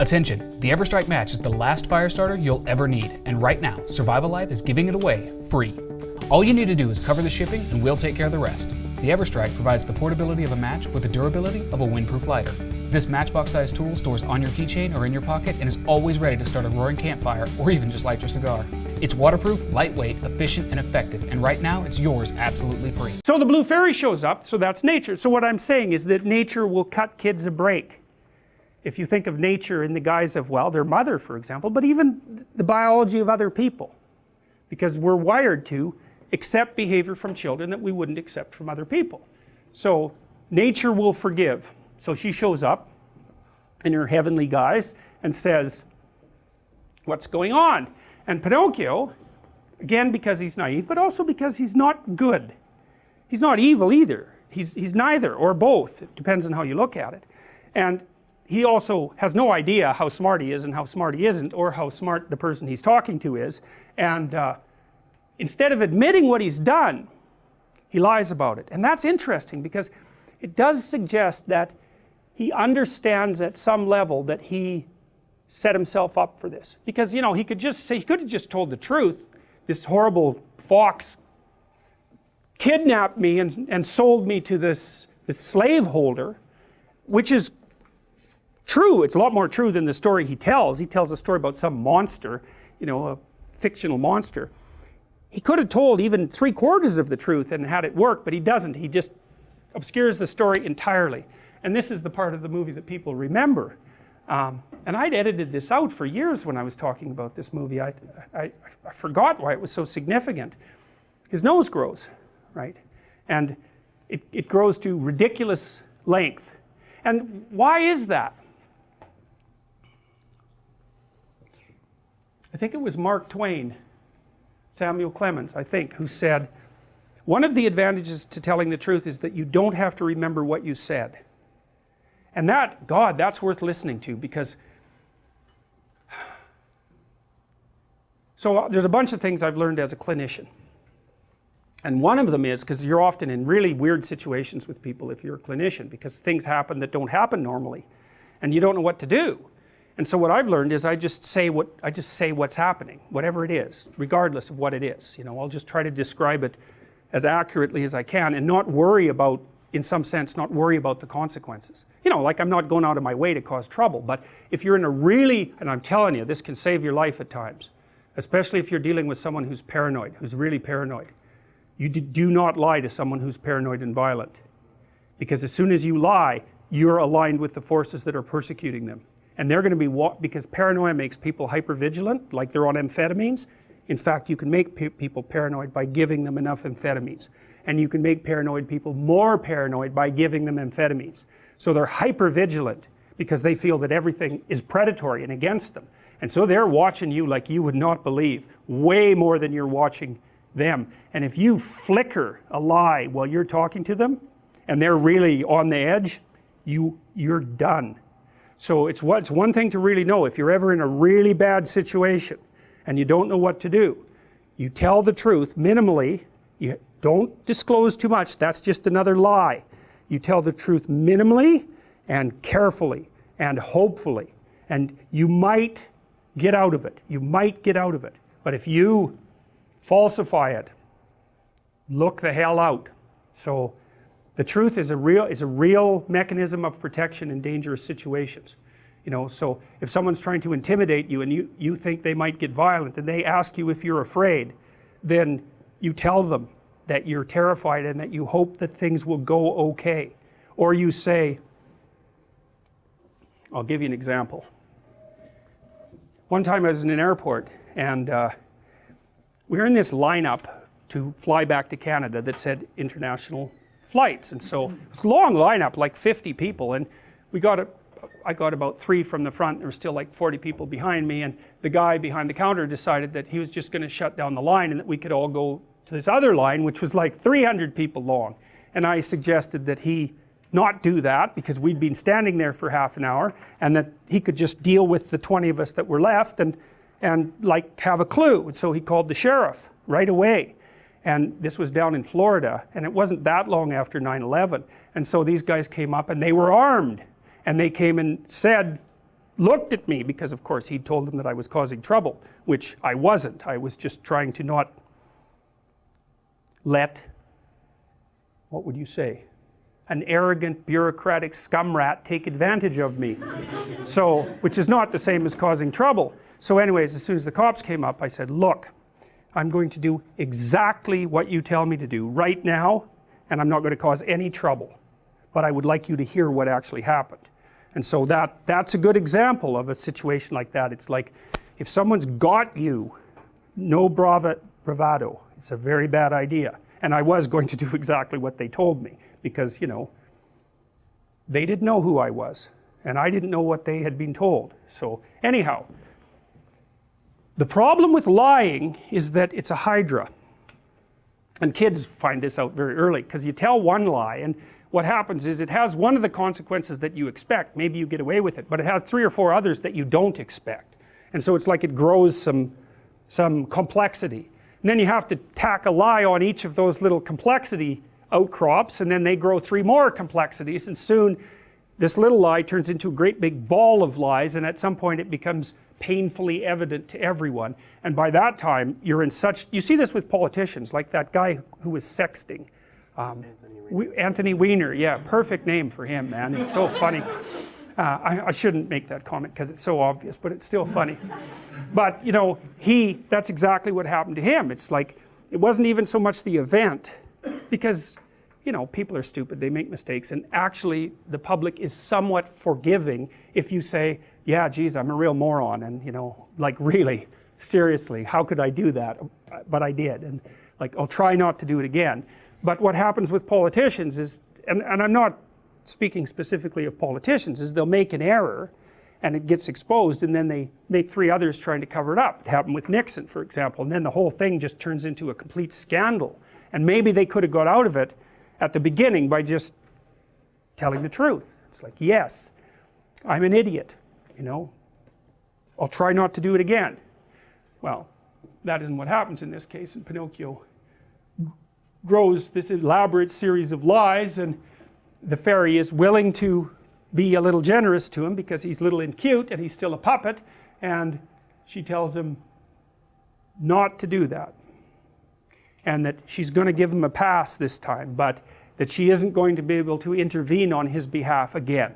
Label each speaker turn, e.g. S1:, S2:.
S1: Attention, the EverStrike match is the last fire starter you'll ever need, and right now, Survive Alive is giving it away free. All you need to do is cover the shipping and we'll take care of the rest. The EverStrike provides the portability of a match with the durability of a windproof lighter. This matchbox-sized tool stores on your keychain or in your pocket and is always ready to start a roaring campfire or even just light your cigar. It's waterproof, lightweight, efficient, and effective, and right now it's yours absolutely free.
S2: So the blue fairy shows up, so that's nature. So what I'm saying is that nature will cut kids a break. If you think of nature in the guise of, well, their mother, for example, but even the biology of other people. Because we're wired to accept behavior from children that we wouldn't accept from other people. So nature will forgive. So she shows up in her heavenly guise and says, what's going on? And Pinocchio, again because he's naive, but also because he's not good. He's not evil either. He's neither or both. It depends on how you look at it. And he also has no idea how smart he is and how smart he isn't, or how smart the person he's talking to is. And instead of admitting what he's done, he lies about it. And that's interesting because it does suggest that he understands at some level that he set himself up for this. Because, you know, he could just say, he could have just told the truth. This horrible fox kidnapped me and sold me to this slaveholder, which is true. It's a lot more true than the story he tells. He tells a story about some monster, you know, a fictional monster. He could have told even 3/4 of the truth and had it work, but he doesn't. He just obscures the story entirely. And this is the part of the movie that people remember. And I'd edited this out for years when I was talking about this movie. I forgot why it was so significant. His nose grows, right? And it grows to ridiculous length. And why is that? I think it was Mark Twain, Samuel Clemens, I think, who said, one of the advantages to telling the truth is that you don't have to remember what you said. And that, God, that's worth listening to, because so there's a bunch of things I've learned as a clinician. And one of them is, because you're often in really weird situations with people if you're a clinician, because things happen that don't happen normally, and you don't know what to do. And so what I've learned is I just say what's happening, whatever it is, regardless of what it is. You know, I'll just try to describe it as accurately as I can and not worry about, in some sense, not worry about the consequences. You know, like I'm not going out of my way to cause trouble, but if you're in a really, and I'm telling you, this can save your life at times, especially if you're dealing with someone who's paranoid, who's really paranoid. You do not lie to someone who's paranoid and violent, because as soon as you lie, you're aligned with the forces that are persecuting them. And they're going to be, because paranoia makes people hypervigilant, like they're on amphetamines. In fact, you can make people paranoid by giving them enough amphetamines. And you can make paranoid people more paranoid by giving them amphetamines. So they're hypervigilant because they feel that everything is predatory and against them. And so they're watching you like you would not believe, way more than you're watching them. And if you flicker a lie while you're talking to them, and they're really on the edge, you're done. So it's one thing to really know. If you're ever in a really bad situation and you don't know what to do, you tell the truth minimally. You don't disclose too much. That's just another lie. You tell the truth minimally and carefully and hopefully, and you might get out of it. You might get out of it. But if you falsify it, look the hell out. So the truth is a real mechanism of protection in dangerous situations. You know, so if someone's trying to intimidate you and you think they might get violent and they ask you if you're afraid, then you tell them that you're terrified and that you hope that things will go okay. Or you say, I'll give you an example. One time I was in an airport and we were in this lineup to fly back to Canada that said international flights, and so it was a long lineup, like 50 people, and I got about 3 from the front. There were still like 40 people behind me, and the guy behind the counter decided that he was just going to shut down the line and that we could all go to this other line, which was like 300 people long. And I suggested that he not do that because we'd been standing there for half an hour, and that he could just deal with the 20 of us that were left and like have a clue. And so he called the sheriff right away. And this was down in Florida, and it wasn't that long after 9/11. And so these guys came up and they were armed, and they came and said, looked at me, because of course he'd told them that I was causing trouble, which I wasn't. I was just trying to not let, what would you say, an arrogant bureaucratic scum rat take advantage of me. So, which is not the same as causing trouble. So anyways, as soon as the cops came up, I said, look, I'm going to do exactly what you tell me to do right now, and I'm not going to cause any trouble, but I would like you to hear what actually happened. And so that's a good example of a situation like that. It's like, if someone's got you, no bravado. It's a very bad idea. And I was going to do exactly what they told me, because, you know, they didn't know who I was, and I didn't know what they had been told. So anyhow, the problem with lying is that it's a hydra. And kids find this out very early, because you tell one lie, and what happens is it has one of the consequences that you expect. Maybe you get away with it, but it has 3 or 4 others that you don't expect. And so it's like it grows some complexity. And then you have to tack a lie on each of those little complexity outcrops, and then they grow 3 more complexities, and soon this little lie turns into a great big ball of lies, and at some point it becomes painfully evident to everyone. And by that time you're in such, you see this with politicians, like that guy who was sexting, Anthony Weiner. Yeah, perfect name for him, man. It's so funny. I shouldn't make that comment because it's so obvious, but it's still funny. But you know, that's exactly what happened to him. It's like, it wasn't even so much the event, because you know, people are stupid, they make mistakes, and actually the public is somewhat forgiving if you say, yeah, geez, I'm a real moron, and you know, like, really, seriously, how could I do that? But I did, and like, I'll try not to do it again. But what happens with politicians is, and I'm not speaking specifically of politicians, is they'll make an error and it gets exposed, and then they make 3 others trying to cover it up. It happened with Nixon, for example, and then the whole thing just turns into a complete scandal. And maybe they could have got out of it at the beginning by just telling the truth. It's like, yes, I'm an idiot, you know, I'll try not to do it again. Well, that isn't what happens in this case, and Pinocchio grows this elaborate series of lies, and the fairy is willing to be a little generous to him because he's little and cute and he's still a puppet, and she tells him not to do that, and that she's going to give him a pass this time, but that she isn't going to be able to intervene on his behalf again.